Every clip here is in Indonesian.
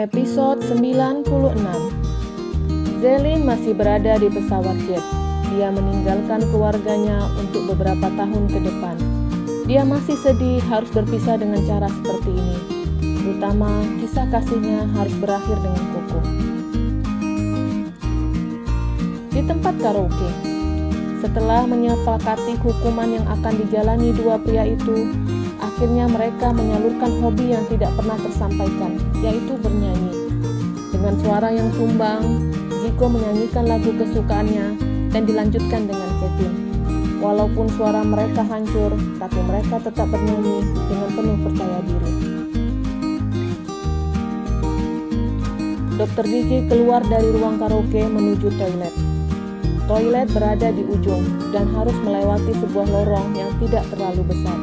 Episode 96. Zelin masih berada di pesawat jet. Dia meninggalkan keluarganya untuk beberapa tahun ke depan. Dia masih sedih harus berpisah dengan cara seperti ini. Terutama kisah kasihnya harus berakhir dengan Koko. Di tempat karaoke, setelah menyepakati hukuman yang akan dijalani dua pria itu, akhirnya mereka menyalurkan hobi yang tidak pernah tersampaikan, yaitu bernyanyi. Dengan suara yang sumbang, Ziko menyanyikan lagu kesukaannya dan dilanjutkan dengan Kevin. Walaupun suara mereka hancur, tapi mereka tetap bernyanyi dengan penuh percaya diri. Dr. Diki keluar dari ruang karaoke menuju toilet. Toilet berada di ujung dan harus melewati sebuah lorong yang tidak terlalu besar.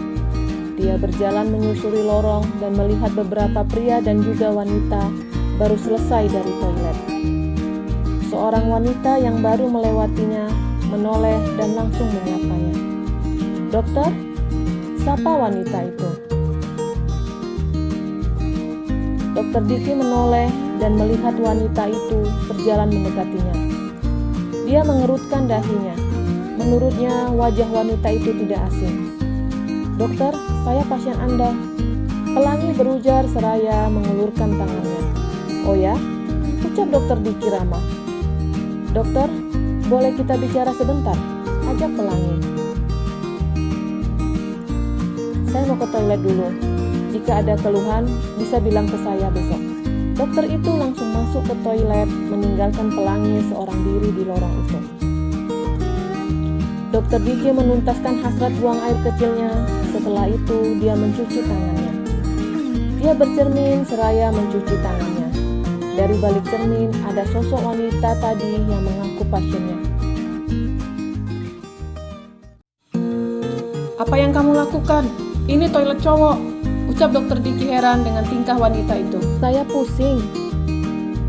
Dia berjalan menyusuri lorong dan melihat beberapa pria dan juga wanita baru selesai dari toilet. Seorang wanita yang baru melewatinya menoleh dan langsung menyapanya. "Dokter, siapa wanita itu?" Dr. Diki menoleh dan melihat wanita itu berjalan mendekatinya. Dia mengerutkan dahinya. Menurutnya wajah wanita itu tidak asing. "Dokter, saya pasien Anda." Pelangi berujar seraya mengulurkan tangannya. "Oh ya?" ucap Dokter Diki ramah. "Dokter, boleh kita bicara sebentar?" ajak Pelangi. "Saya mau ke toilet dulu. Jika ada keluhan, bisa bilang ke saya besok." Dokter itu langsung masuk ke toilet, meninggalkan Pelangi seorang diri di lorong itu. Dr. Diki menuntaskan hasrat buang air kecilnya. Setelah itu, dia mencuci tangannya. Dia bercermin seraya mencuci tangannya. Dari balik cermin, ada sosok wanita tadi yang mengaku pasiennya. "Apa yang kamu lakukan? Ini toilet cowok," ucap Dr. Diki heran dengan tingkah wanita itu. "Saya pusing."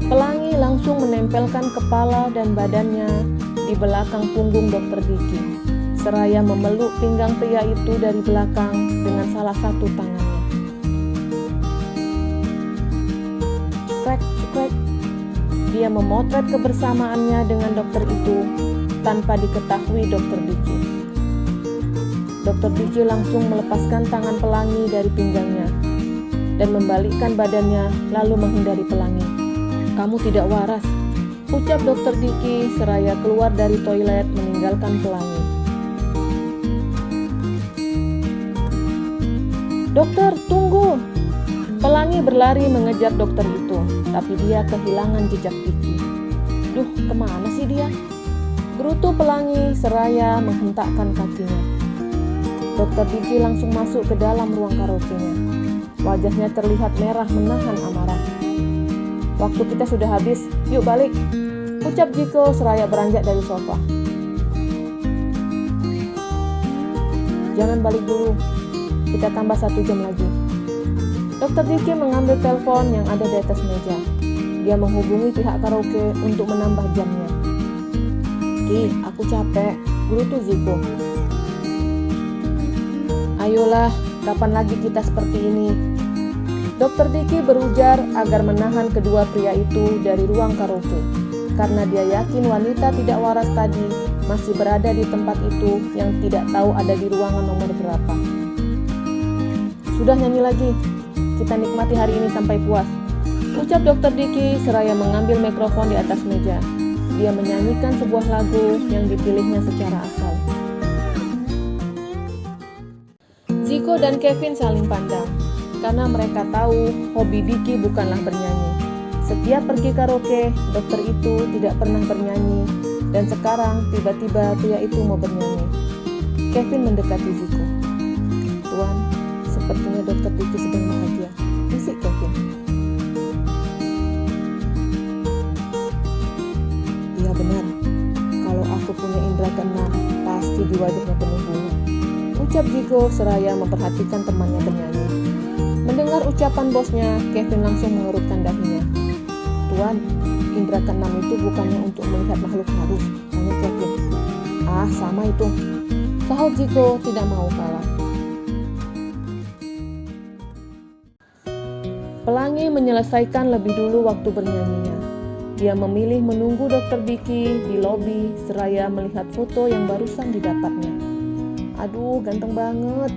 Pelangi langsung menempelkan kepala dan badannya di belakang punggung Dr. Diki, seraya memeluk pinggang pria itu dari belakang dengan salah satu tangannya. Cekrek, cekrek. Dia memotret kebersamaannya dengan dokter itu tanpa diketahui Dr. Diki. Dr. Diki langsung melepaskan tangan Pelangi dari pinggangnya dan membalikkan badannya lalu menghindari Pelangi. "Kamu tidak waras," ucap Dr. Diki seraya keluar dari toilet meninggalkan Pelangi. "Dokter, tunggu!" Pelangi berlari mengejar dokter itu, tapi dia kehilangan jejak Diki. "Duh, kemana sih dia?" gerutu Pelangi seraya menghentakkan kakinya. Dr. Diki langsung masuk ke dalam ruang karaoke-nya. Wajahnya terlihat merah menahan amarah. "Waktu kita sudah habis, yuk balik," ucap Ziko seraya beranjak dari sofa. "Jangan balik dulu, kita tambah 1 jam lagi." Dr. Diki mengambil telepon yang ada di atas meja. Dia menghubungi pihak karaoke untuk menambah jamnya. "Ki, aku capek," gerutu Ziko. "Ayolah, kapan lagi kita seperti ini?" Dr. Diki berujar agar menahan kedua pria itu dari ruang karaoke, karena dia yakin wanita tidak waras tadi masih berada di tempat itu yang tidak tahu ada di ruangan nomor berapa. "Sudah nyanyi lagi, kita nikmati hari ini sampai puas," ucap Dr. Diki seraya mengambil mikrofon di atas meja. Dia menyanyikan sebuah lagu yang dipilihnya secara asal. Ziko dan Kevin saling pandang, karena mereka tahu hobi Diki bukanlah bernyanyi. Setiap pergi karaoke, dokter itu tidak pernah bernyanyi, dan sekarang tiba-tiba pria itu mau bernyanyi. Kevin mendekati Ziko. "Tuan, sepertinya dokter Diki sedang bahagia," bisik Kevin. "Iya benar, kalau aku punya indera keenam, pasti di wajahnya penuh bunga," ucap Ziko seraya memperhatikan temannya bernyanyi. Mendengar ucapan bosnya, Kevin langsung mengerutkan dahinya. "Tuan, indera keenam itu bukannya untuk melihat makhluk halus," tanya Kevin. "Ah, sama itu," sahut Ziko tidak mau kalah. Pelangi menyelesaikan lebih dulu waktu bernyanyinya. Dia memilih menunggu Dokter Diki di lobi seraya melihat foto yang barusan didapatnya. Aduh, ganteng banget,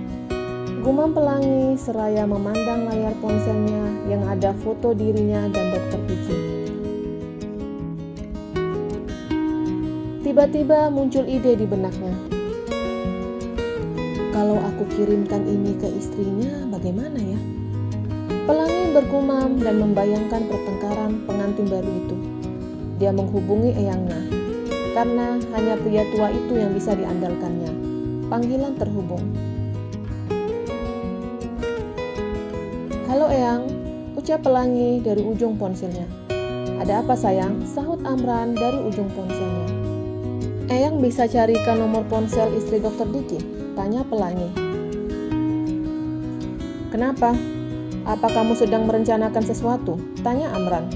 gumam Pelangi seraya memandang layar ponselnya yang ada foto dirinya dan Dokter Diki. Tiba-tiba muncul ide di benaknya. Kalau aku kirimkan ini ke istrinya, bagaimana ya? Pelangi bergumam dan membayangkan pertengkaran pengantin baru itu. Dia menghubungi eyangnya, karena hanya pria tua itu yang bisa diandalkannya. Panggilan terhubung. "Halo Eyang," ucap Pelangi dari ujung ponselnya. "Ada apa sayang?" sahut Amran dari ujung ponselnya. "Eyang bisa carikan nomor ponsel istri Dokter Diki?" tanya Pelangi. "Kenapa? Apa kamu sedang merencanakan sesuatu?" tanya Amran.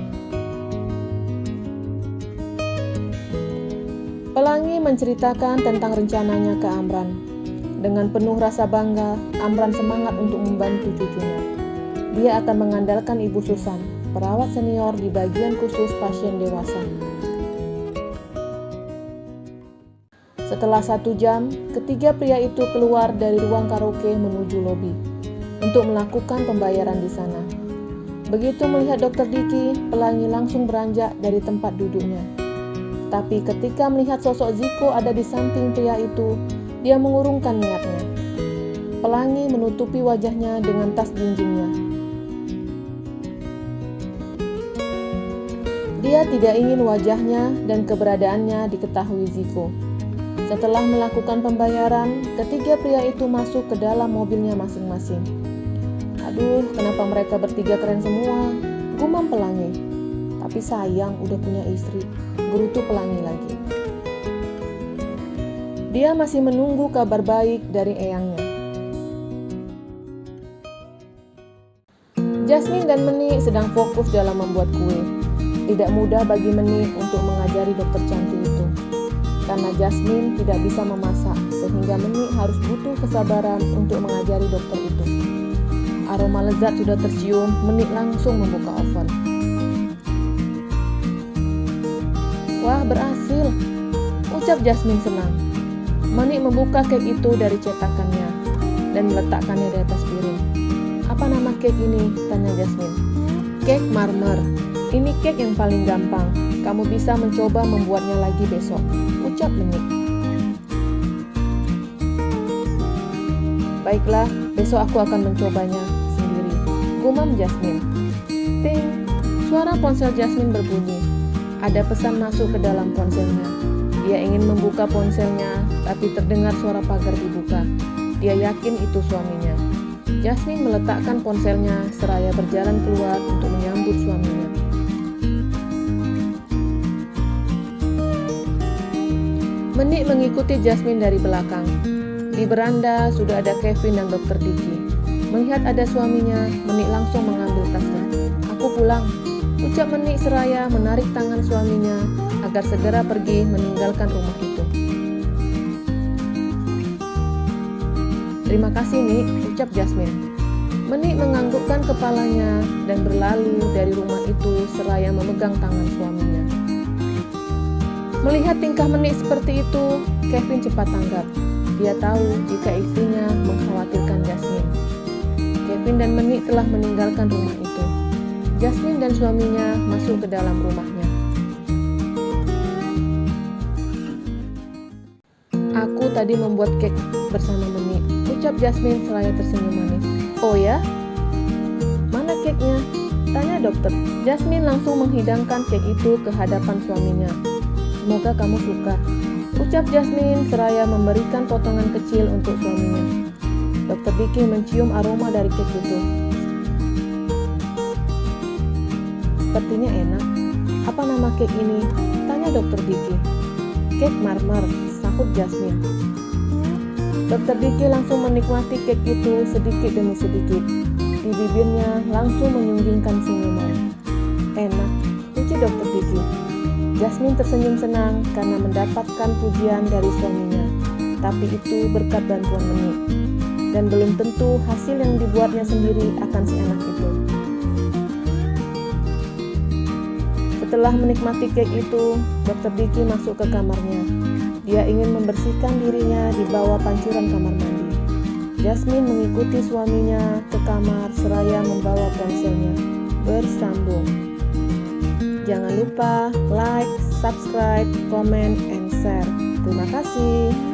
Pelangi menceritakan tentang rencananya ke Amran. Dengan penuh rasa bangga, Amran semangat untuk membantu cucunya. Dia akan mengandalkan Ibu Susan, perawat senior di bagian khusus pasien dewasa. Setelah 1 jam, ketiga pria itu keluar dari ruang karaoke menuju lobi untuk melakukan pembayaran di sana. Begitu melihat Dokter Diki, Pelangi langsung beranjak dari tempat duduknya. Tapi ketika melihat sosok Ziko ada di samping pria itu, dia mengurungkan niatnya. Pelangi menutupi wajahnya dengan tas jinjingnya. Dia tidak ingin wajahnya dan keberadaannya diketahui Ziko. Setelah melakukan pembayaran, ketiga pria itu masuk ke dalam mobilnya masing-masing. "Aduh, kenapa mereka bertiga keren semua?" gumam Pelangi. "Tapi sayang udah punya istri," gerutu Pelangi lagi. Dia masih menunggu kabar baik dari eyangnya. Jasmine dan Meni sedang fokus dalam membuat kue. Tidak mudah bagi Meni untuk mengajari dokter cantik itu. Karena Jasmine tidak bisa memasak, sehingga Meni harus butuh kesabaran untuk mengajari dokter itu. Aroma lezat sudah tercium, Meni langsung membuka oven. "Wah, berhasil," ucap Jasmine senang. Meni membuka kek itu dari cetakannya dan meletakkannya di atas piring. "Apa nama kek ini?" tanya Jasmine. "Kek marmer. Ini kek yang paling gampang. Kamu bisa mencoba membuatnya lagi besok," ucap Meni. "Baiklah, besok aku akan mencobanya sendiri," gumam Jasmine. Ting, suara ponsel Jasmine berbunyi. Ada pesan masuk ke dalam ponselnya. Dia ingin membuka ponselnya, tapi terdengar suara pagar dibuka. Dia yakin itu suaminya. Jasmine meletakkan ponselnya seraya berjalan keluar untuk menyambut suaminya. Meni mengikuti Jasmine dari belakang. Di beranda sudah ada Kevin dan Dokter Diki. Melihat ada suaminya, Meni langsung mengambil tasnya. "Aku pulang," ucap Meni seraya menarik tangan suaminya agar segera pergi meninggalkan rumah itu. "Terima kasih, Ni," ucap Jasmine. Meni menganggukkan kepalanya dan berlalu dari rumah itu seraya memegang tangan suaminya. Melihat tingkah Meni seperti itu, Kevin cepat tanggap. Dia tahu jika istrinya mengkhawatirkan Jasmine. Kevin dan Meni telah meninggalkan rumah itu. Jasmine dan suaminya masuk ke dalam rumahnya. "Aku tadi membuat kek bersama Meni," ucap Jasmine seraya tersenyum manis. "Oh ya? Mana keknya?" tanya dokter. Jasmine langsung menghidangkan kek itu ke hadapan suaminya. "Semoga kamu suka," ucap Jasmine seraya memberikan potongan kecil untuk suaminya. Dokter Diki mencium aroma dari kek itu. "Sepertinya enak. Apa nama kek ini?" tanya Dokter Diki. "Kek marmer," sahut Jasmine. Dokter Diki langsung menikmati kek itu sedikit demi sedikit. Di bibirnya langsung menyunggingkan senyuman. "Enak," ucap Dokter Diki. Jasmine tersenyum senang karena mendapatkan pujian dari suaminya. Tapi itu berkat bantuan Meni. Dan belum tentu hasil yang dibuatnya sendiri akan seenak itu. Setelah menikmati cake itu, Dr. Diki masuk ke kamarnya. Dia ingin membersihkan dirinya di bawah pancuran kamar mandi. Jasmine mengikuti suaminya ke kamar seraya membawa ponselnya. Bersambung. Jangan lupa like, subscribe, comment, and share. Terima kasih.